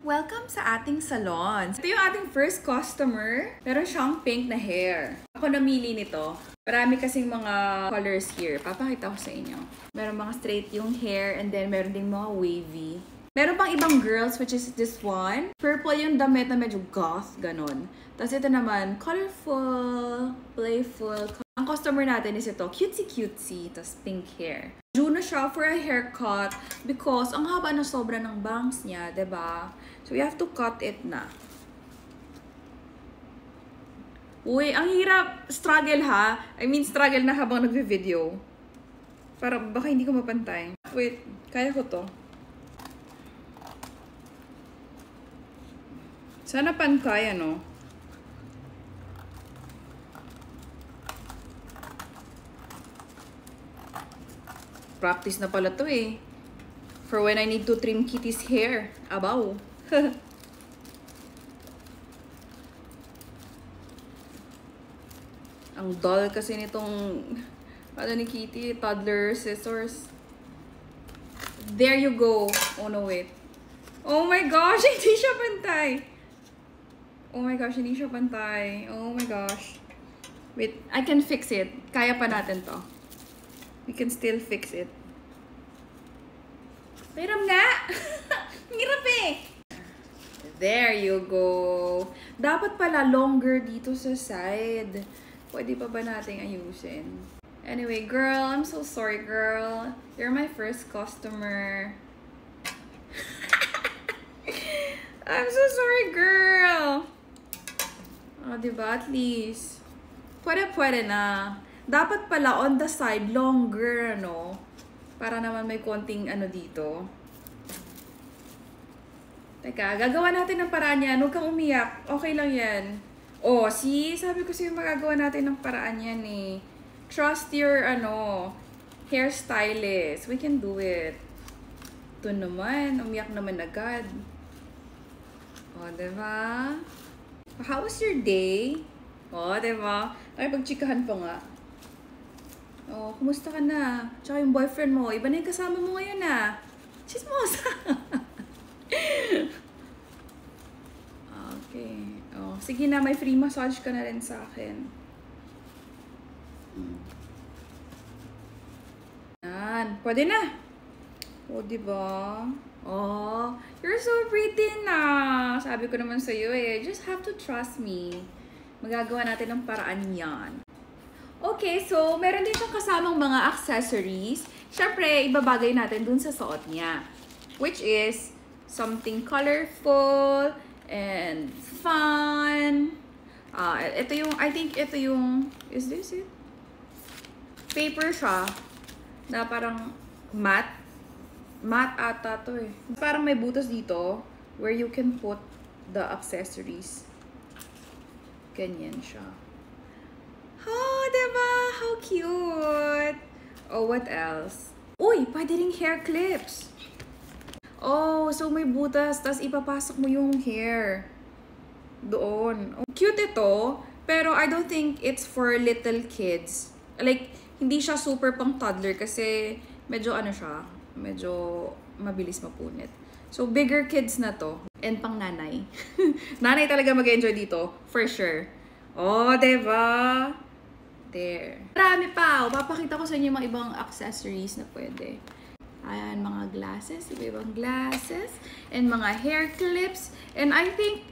Welcome sa ating salon. Ito yung ating first customer. Meron siyang pink na hair. Ako namili nito. Marami kasing mga colors here. Papakita ko sa inyo. Meron mga straight yung hair and then meron din mga wavy. Meron pang ibang girls which is this one. Purple yung damit na medyo goth, ganon. Tapos ito naman, colorful, playful. Ang customer natin is ito, cutesy-cutesy, tapos pink hair. Due na siya for a haircut because ang haba na sobra ng bangs niya, diba? So we have to cut it na. Uy, ang hirap. Struggle ha. I mean, struggle na habang nagve-video. Para baka hindi ko mapantay. Wait, kaya ko to. Sana pantay, ano? Practice na pala to eh. For when I need to trim Kitty's hair. Abaw. Ang dull kasi nitong ano ni Kitty, toddler scissors. There you go. Oh no, wait. Oh my gosh, hindi siya pantay. Oh my gosh, hindi siya pantay. Oh my gosh. Wait, I can fix it. Kaya pa natin to. We can still fix it. Hirap nga! Hirap eh! There you go. Dapat pala longer dito sa side. Pwede pa ba nating ayusin? Anyway, girl, I'm so sorry, girl. You're my first customer. I'm so sorry, girl. Oh, diba? At least. Pwede na. Dapat pala on the side, longer, ano? Para naman may konting ano dito. Teka, gagawa natin ng paraan yan. Huwag kang umiyak. Okay lang yan. Oh, see? Sabi ko sa'yo magagawa natin ng paraan yan eh. Trust your, ano, hairstylist. We can do it. Ito naman. Umiyak naman agad. Oh, diba? How was your day? Oh, diba? Ay, pagchikahan pa nga. Oh, kumusta ka na? Tsaka yung boyfriend mo, iba na yung kasama mo ngayon ah. Chismosa. Okay. Oh, sige na, may free massage ka na rin sa akin. Yan, pwede na. Oh, diba? Oh, you're so pretty na. Sabi ko naman sa'yo eh, just have to trust me. Magagawa natin ng paraan yan. Okay, so meron din siyang kasamang mga accessories. Siyempre, ibabagay natin dun sa suot niya. Which is something colorful and fun. Ito yung, I think ito yung, is this it? Paper siya na parang matte. Matte ata to eh. Parang may butas dito where you can put the accessories. Ganyan siya. Oh, diba? How cute! Oh, what else? Uy, pwede ring hair clips. Oh, so may butas, tas ipapasok mo yung hair. Doon. Oh, cute ito, pero I don't think it's for little kids. Like, hindi siya super pang toddler kasi medyo ano siya, medyo mabilis mapunit. So, bigger kids na to. And pang nanay. Nanay talaga mag-enjoy dito, for sure. Oh, diba? There. Marami pa. Papakita ko sa inyo mga ibang accessories na pwede. Ayan, mga glasses. Iba-ibang glasses. And mga hair clips. And I think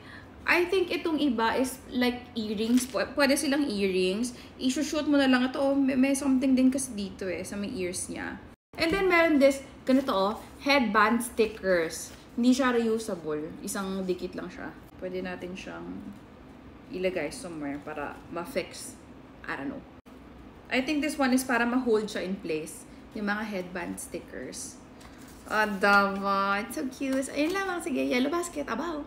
itong iba is like earrings. Pwede silang earrings. I-shoot mo na lang ito. Oh, may something din kasi dito eh, sa may ears niya. And then meron this, ganito oh, headband stickers. Hindi siya reusable. Isang dikit lang siya. Pwede natin siyang ilagay somewhere para ma-fix. I don't know. I think this one is para ma-hold siya in place. Yung mga headband stickers. Diba? It's so cute. Ayun lamang. Sige, yellow basket. Abaw.